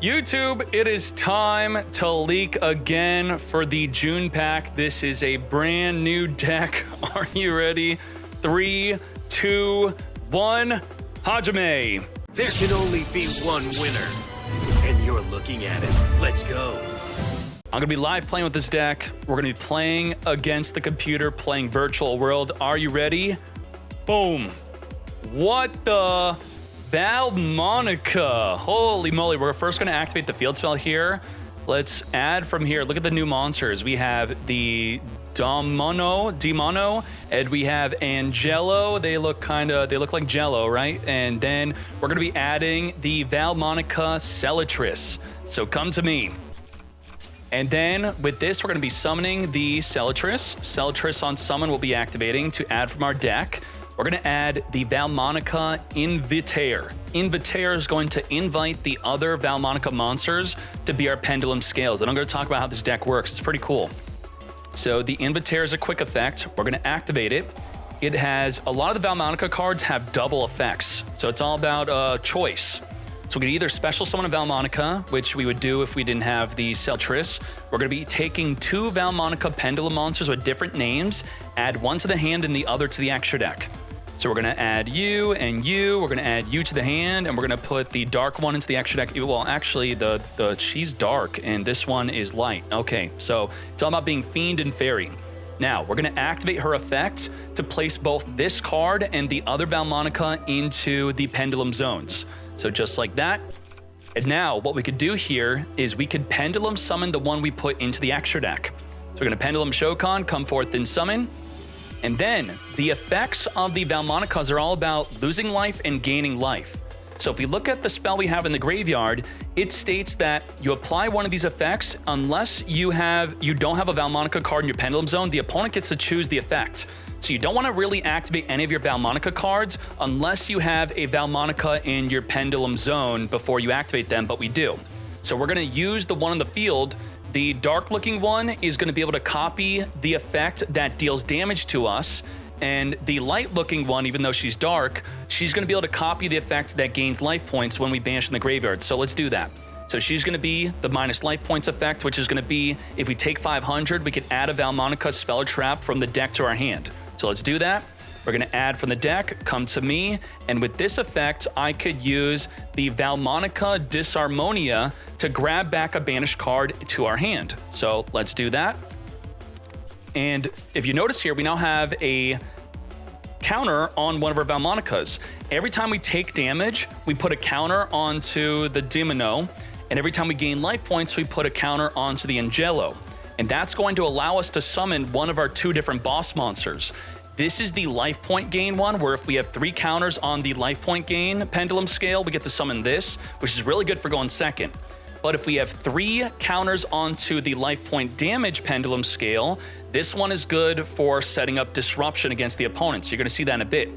YouTube, it is time to leak again for the June pack. This is a brand new deck. Are you ready? 3, 2, 1, Hajime. There can only be one winner, and you're looking at it. Let's go. I'm gonna be live playing with this deck. We're gonna be playing against the computer, playing Virtual World. Are you ready? Boom. What the? Valmonica. Holy moly, we're first gonna activate the field spell here. Let's add from here. Look at the new monsters. We have the Demono, and we have Angelo. They look like Jello, right? And then we're gonna be adding the Valmonica Cellatrix. So come to me. And then with this, we're gonna be summoning the Cellatrix. Cellatrix on summon will be activating to add from our deck. We're gonna add the Valmonica Invitaire. Invitaire is going to invite the other Valmonica monsters to be our pendulum scales. And I'm gonna talk about how this deck works. It's pretty cool. So the Invitaire is a quick effect. We're gonna activate it. It has, a lot of the Valmonica cards have double effects. So it's all about choice. So we can either special summon a Valmonica, which we would do if we didn't have the Cellatrix. We're gonna be taking 2 Valmonica pendulum monsters with different names, add one to the hand and the other to the extra deck. So we're gonna add you and you, we're gonna add you to the hand, and we're gonna put the dark one into the extra deck. Well, actually, she's dark and this one is light. Okay, so it's all about being Fiend and Fairy. Now, we're gonna activate her effect to place both this card and the other Valmonica into the pendulum zones. So just like that. And now, what we could do here is we could pendulum summon the one we put into the extra deck. So we're gonna pendulum Shokan, come forth and summon. And then the effects of the Valmonicas are all about losing life and gaining life. So if we look at the spell we have in the graveyard, it states that you apply one of these effects unless you don't have a Valmonica card in your pendulum zone, the opponent gets to choose the effect. So you don't want to really activate any of your Valmonica cards unless you have a Valmonica in your pendulum zone before you activate them, but we do. So we're going to use the one on the field. The dark-looking one is going to be able to copy the effect that deals damage to us, and the light-looking one, even though she's dark, she's going to be able to copy the effect that gains life points when we banish in the graveyard. So let's do that. So she's going to be the minus life points effect, which is going to be, if we take 500, we can add a Valmonica spell or trap from the deck to our hand. So let's do that. We're gonna add from the deck, come to me, and with this effect, I could use the Valmonica Disharmonia to grab back a banished card to our hand. So let's do that. And if you notice here, we now have a counter on one of our Valmonicas. Every time we take damage, we put a counter onto the Demono, and every time we gain life points, we put a counter onto the Angelo. And that's going to allow us to summon one of our 2 different boss monsters. This is the life point gain one, where if we have 3 counters on the life point gain pendulum scale, we get to summon this, which is really good for going second. But if we have 3 counters onto the life point damage pendulum scale, this one is good for setting up disruption against the opponent. So you're gonna see that in a bit.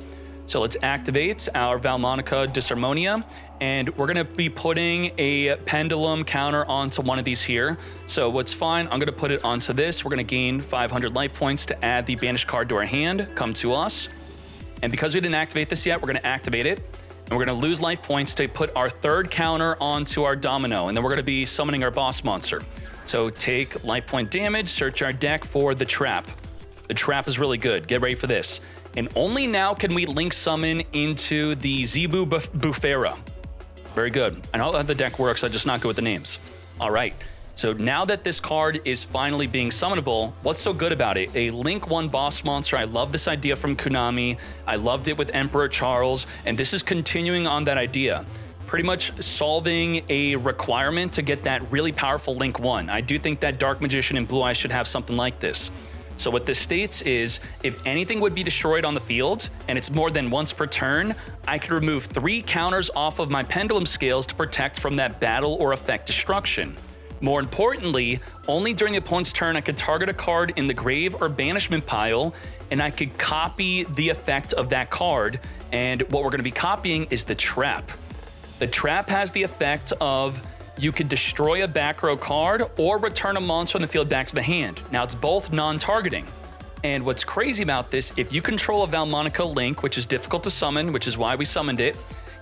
So let's activate our Valmonica Disharmonia, and we're gonna be putting a pendulum counter onto one of these here. So what's fine, I'm gonna put it onto this. We're gonna gain 500 life points to add the banished card to our hand, come to us. And because we didn't activate this yet, we're gonna activate it. And we're gonna lose life points to put our 3rd counter onto our Domino, and then we're gonna be summoning our boss monster. So take life point damage, search our deck for the trap. The trap is really good, get ready for this. And only now can we link summon into the Zebu Bufera. Very good. I know how the deck works, I'm just not good with the names. All right, so now that this card is finally being summonable, what's so good about it? A Link 1 boss monster. I love this idea from Konami. I loved it with Emperor Charles, and this is continuing on that idea. Pretty much solving a requirement to get that really powerful Link 1. I do think that Dark Magician and Blue Eyes should have something like this. So what this states is, if anything would be destroyed on the field, and it's more than once per turn, I could remove 3 counters off of my pendulum scales to protect from that battle or effect destruction. More importantly, only during the opponent's turn, I could target a card in the grave or banishment pile, and I could copy the effect of that card. And what we're gonna be copying is the trap. The trap has the effect of you could destroy a back row card or return a monster on the field back to the hand. Now, it's both non-targeting. And what's crazy about this, if you control a Valmonica Link, which is difficult to summon, which is why we summoned it,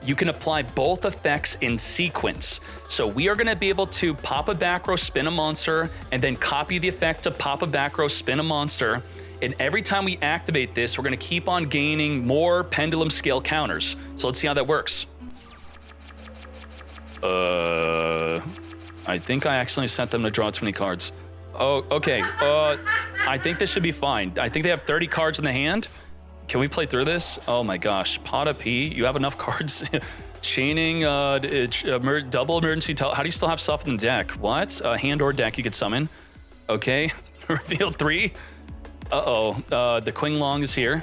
you can apply both effects in sequence. So we are gonna be able to pop a back row, spin a monster, and then copy the effect to pop a back row, spin a monster. And every time we activate this, we're gonna keep on gaining more pendulum scale counters. So let's see how that works. I think I accidentally sent them to draw too many cards. Oh, okay. I think this should be fine. I think they have 30 cards in the hand. Can we play through this? Oh my gosh. Pot of P, you have enough cards. Chaining, double emergency. How do you still have stuff in the deck? What? Hand or deck you could summon. Okay. Reveal 3. The Quing Long is here.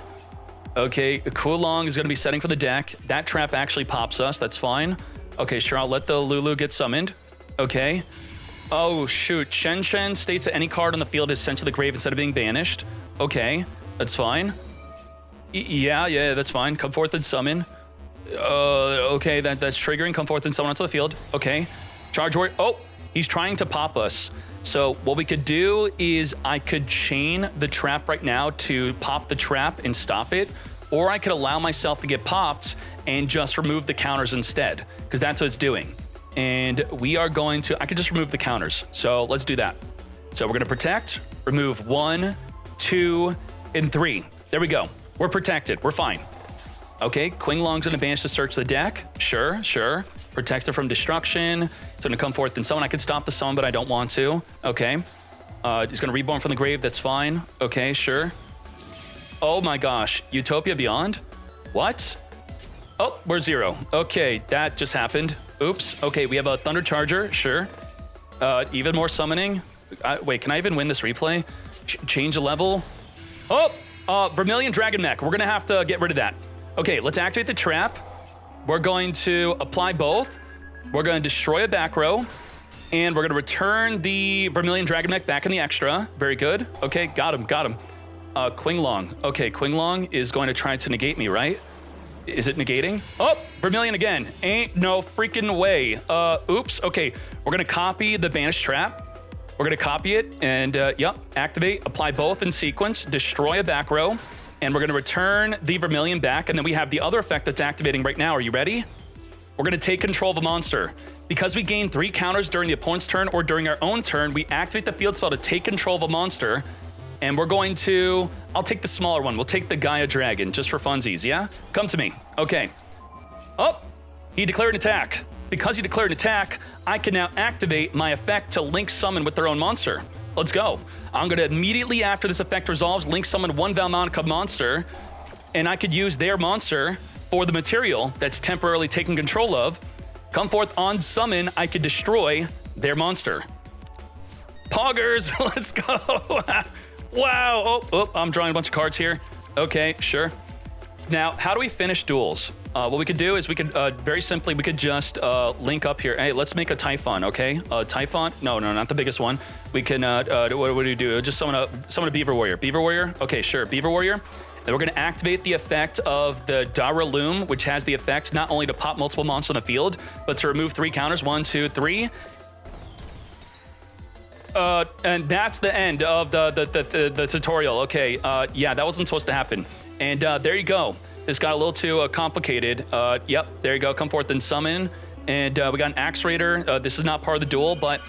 Okay, Kulong is gonna be setting for the deck. That trap actually pops us, that's fine. Okay, sure, I'll let the Lulu get summoned. Okay. Oh shoot, Shen Shen states that any card on the field is sent to the grave instead of being banished. Okay, that's fine. Yeah, that's fine. Come forth and summon. Okay, that's triggering. Come forth and summon onto the field. Okay. Charge Warrior. Oh, he's trying to pop us. So what we could do is I could chain the trap right now to pop the trap and stop it, or I could allow myself to get popped and just remove the counters instead, because that's what it's doing. And we are going to, I could just remove the counters. So let's do that. So we're gonna protect, remove 1, 2, and 3. There we go. We're protected, we're fine. Okay, Quing Long's gonna banish to search the deck. Sure. Protect it from destruction. It's gonna come forth and summon. I could stop the summon, but I don't want to. Okay. He's gonna reborn from the grave, that's fine. Okay, sure. Oh my gosh, Utopia Beyond? What? Oh, we're 0. Okay, that just happened. Oops, okay, we have a Thunder Charger, sure. Even more summoning. Wait, can I even win this replay? Change the level. Oh, Vermilion Dragon Mech. We're gonna have to get rid of that. Okay, let's activate the trap. We're going to apply both. We're gonna destroy a back row. And we're gonna return the Vermilion Dragon Mech back in the extra. Very good. Okay, got him. Quing Long. Okay, Quing Long is going to try to negate me, right? Is it negating? Oh, Vermilion again. Ain't no freaking way. Oops. Okay, we're gonna copy the banished trap. We're gonna copy it and, yep, activate, apply both in sequence, destroy a back row, and we're gonna return the Vermilion back, and then we have the other effect that's activating right now. Are you ready? We're gonna take control of a monster. Because we gain 3 counters during the opponent's turn or during our own turn, we activate the field spell to take control of a monster, and we're going to, I'll take the smaller one. We'll take the Gaia Dragon, just for funsies, yeah? Come to me. Okay. Oh, he declared an attack. Because he declared an attack, I can now activate my effect to link summon with their own monster. Let's go. I'm gonna immediately after this effect resolves, link summon 1 Valmonica monster, and I could use their monster for the material that's temporarily taken control of. Come forth on summon, I could destroy their monster. Poggers, let's go. Wow, oh, I'm drawing a bunch of cards here. Okay, sure. Now, how do we finish duels? What we could do is we could, very simply, we could just link up here. Hey, let's make a Typhon, okay? Typhon, no, not the biggest one. We can, what do we do? Just summon a Beaver Warrior. Beaver Warrior, okay, sure, Beaver Warrior. Then we're gonna activate the effect of the Dara Loom, which has the effect not only to pop multiple monsters on the field, but to remove 3 counters, 1, 2, 3. And that's the end of the tutorial. Okay, yeah, that wasn't supposed to happen. And there you go. This got a little too complicated. Yep, there you go. Come forth and summon. And we got an Axe Raider. This is not part of the duel, but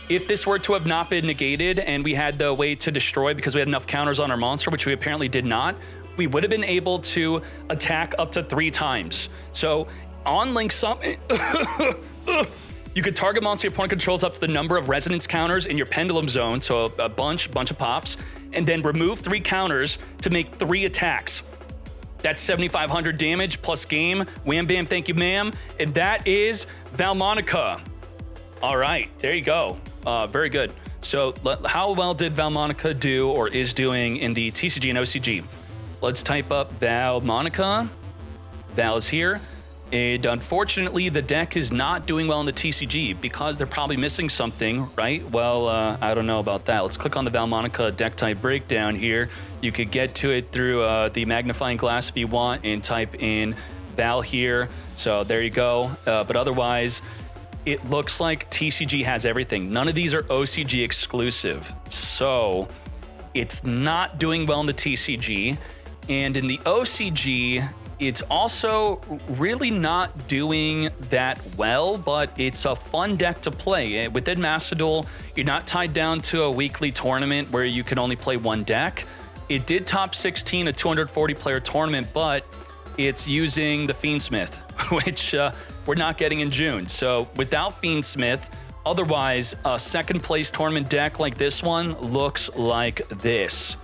if this were to have not been negated and we had the way to destroy because we had enough counters on our monster, which we apparently did not, we would have been able to attack up to 3 times. So on Link Summon, you could target monster your opponent controls up to the number of resonance counters in your pendulum zone, so a bunch of pops, and then remove 3 counters to make 3 attacks. That's 7,500 damage plus game. Wham bam, thank you ma'am. And that is Valmonica. All right, there you go. Very good. So how well did Valmonica do or is doing in the TCG and OCG? Let's type up Valmonica. Val is here. And unfortunately, the deck is not doing well in the TCG because they're probably missing something, right? Well, I don't know about that. Let's click on the Valmonica deck type breakdown here. You could get to it through the magnifying glass if you want and type in Val here. So there you go. But otherwise, it looks like TCG has everything. None of these are OCG exclusive. So it's not doing well in the TCG. And in the OCG, It's also really not doing that well, but it's a fun deck to play. Within Master Duel, you're not tied down to a weekly tournament where you can only play one deck. It did top 16, a 240-player tournament, but it's using the Fiendsmith, which we're not getting in June. So without Fiendsmith, otherwise, a second-place tournament deck like this one looks like this.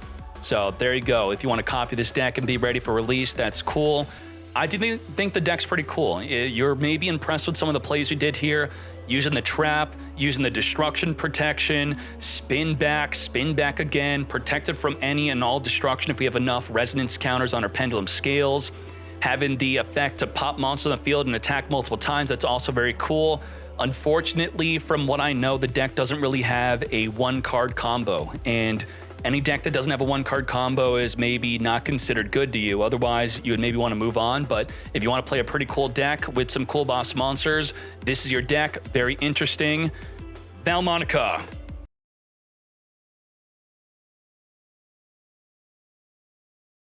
So there you go. If you want to copy this deck and be ready for release, that's cool. I do think the deck's pretty cool. You're maybe impressed with some of the plays we did here, using the trap, using the destruction protection, spin back again, protected from any and all destruction if we have enough resonance counters on our pendulum scales, having the effect to pop monsters on the field and attack multiple times. That's also very cool. Unfortunately, from what I know, the deck doesn't really have a one-card combo, and any deck that doesn't have a one-card combo is maybe not considered good to you. Otherwise, you would maybe want to move on. But if you want to play a pretty cool deck with some cool boss monsters, this is your deck. Very interesting. Valmonica.